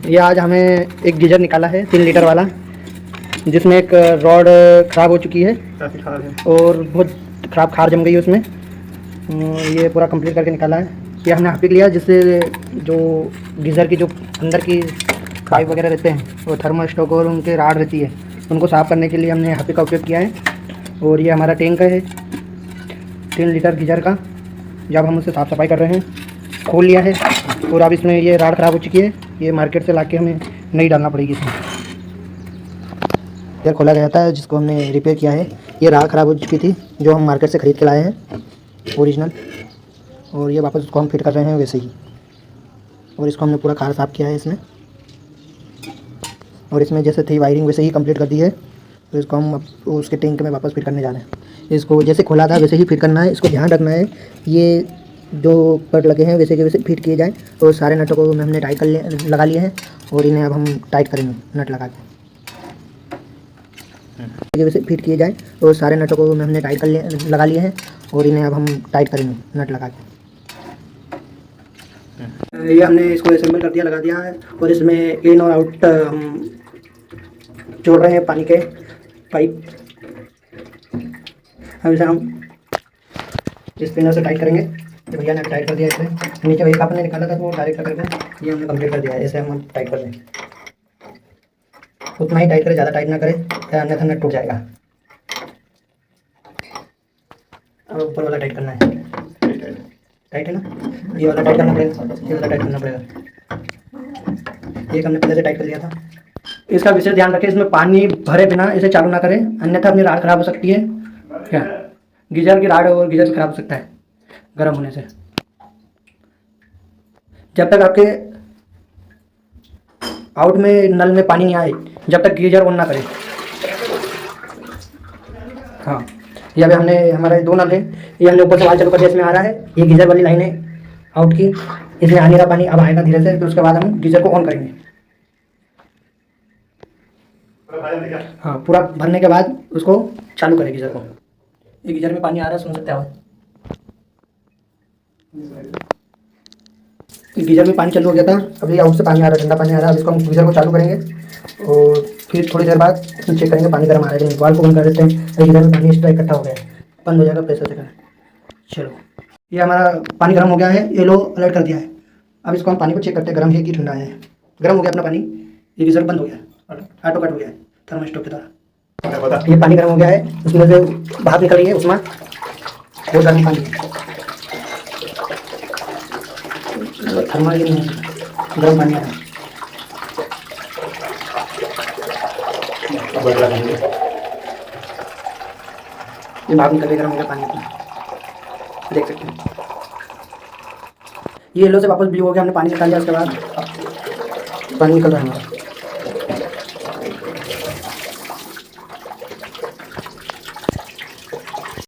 ये आज हमें एक गीजर निकाला है 3 लीटर वाला, जिसमें एक रॉड ख़राब हो चुकी है, काफ़ी ख़राब है और बहुत ख़राब खार जम गई है उसमें। ये पूरा कंप्लीट करके निकाला है। ये हमने हार्पिक लिया, जिससे जो गीज़र की जो अंदर की पाइप वगैरह रहते हैं वो थर्मोस्टॉक और उनके राड रहती है, उनको साफ़ करने के लिए हमने हार्पिक का उपयोग किया है। और ये हमारा टैंक है 3 लीटर गीज़र का। जब हम उसे साफ़ सफाई कर रहे हैं, खोल लिया है और अब इसमें ये राड ख़राब हो चुकी है, ये मार्केट से लाके हमें नई डालना पड़ेगी इसमें। यार खोला गया था जिसको हमने रिपेयर किया है, ये राड ख़राब हो चुकी थी जो हम मार्केट से ख़रीद के लाए हैं ओरिजिनल, और ये वापस उसको हम फिट कर रहे हैं वैसे ही। और इसको हमने पूरा खार साफ़ किया है इसमें, और इसमें जैसे थी वायरिंग वैसे ही कंप्लीट कर दी है। तो इसको हम उसके टैंक में वापस फिट करने जा रहे हैं। इसको जैसे खोला था वैसे ही फिट करना है। इसको ध्यान रखना है ये जो पट लगे हैं वैसे के वैसे फिट किए जाएँ। और सारे नटों को हमने टाइट लगा लिए हैं और इन्हें अब हम टाइट करेंगे नट लगा के वैसे फिट किए जाएँ। और सारे नटों को हमने टाइट लगा लिए हैं और इन्हें अब हम टाइट करेंगे नट लगा के। ये हमने इसको असेंबल कर दिया, लगा दिया है। और इसमें इन और आउट हम जोड़ रहे हैं पानी के पाइप। अब इसे हम इस पिनर से टाइट करेंगे। तो भैया ने टाइट कर दिया इसमें। नीचे वही आपने निकाला था तो वो डायरेक्ट करके ये हमने कंप्लीट कर दिया है। ऐसे हम टाइट कर देंगे, उतना ही टाइट करें, ज़्यादा टाइट ना करें अन्यथा नट टूट जाएगा। अब ऊपर वाला टाइट करना है, टाइट है ना, ये वाला टाइट करना पड़ेगा, ये वाला टाइट करना पड़ेगा। एक हमने पहले से टाइट कर लिया था। इसका विशेष ध्यान रखें, इसमें पानी भरे बिना इसे चालू ना करें, अन्यथा अपनी राड खराब हो सकती है। क्या गीजर की राड और गीजर खराब हो सकता है गर्म होने से। जब तक आपके आउट में नल में पानी नहीं आए, जब तक गीजर ऑन ना करें। हाँ, ये अभी हमने हमारे 2 नल है, ये हमने ऊपर से वाल चालू कर दिया, इसमें आ रहा है। ये गीजर वाली लाइन है आउट की, इसमें आने का पानी अब आएगा धीरे से। फिर उसके बाद हम गीजर को ऑन करेंगे। हाँ, पूरा भरने के बाद उसको चालू करें गीजर को। ये गीजर में पानी आ रहा है, सुन सकते हो। गीजर में पानी चालू हो गया था, अभी आउट से पानी आ रहा है, ठंडा पानी आ रहा है। अब इसको हम गीजर को चालू करेंगे और फिर थोड़ी देर बाद चेक करेंगे पानी गर्म आ रहा है। वाल को बंद कर देते हैं, गीजर में पानी एक्स्ट्रा इकट्ठा हो गया है, बंद हो जाएगा प्रेशर से। चलो, ये हमारा पानी गर्म हो गया है, येलो अलर्ट कर दिया है। अब इसको हम पानी को चेक करते हैं गर्म है कि ठंडा है। गर्म हो गया अपना पानी, ये गीजर बंद हो गया, ऑटो कट हो गया है थर्मोस्टॉक की तरह। ये पानी गर्म हो गया है, उसमें से भाप निकल रही है उसमें, बहुत गर्म पानी थर्मल गर्म पानी है। ये भाप निकल रही है गर्म हो गया पानी में, देख सकते हैं। ये येलो से वापस ब्लू हो गया, हमने पानी निकाल लिया, उसके बाद पानी निकल रहा है हमारा।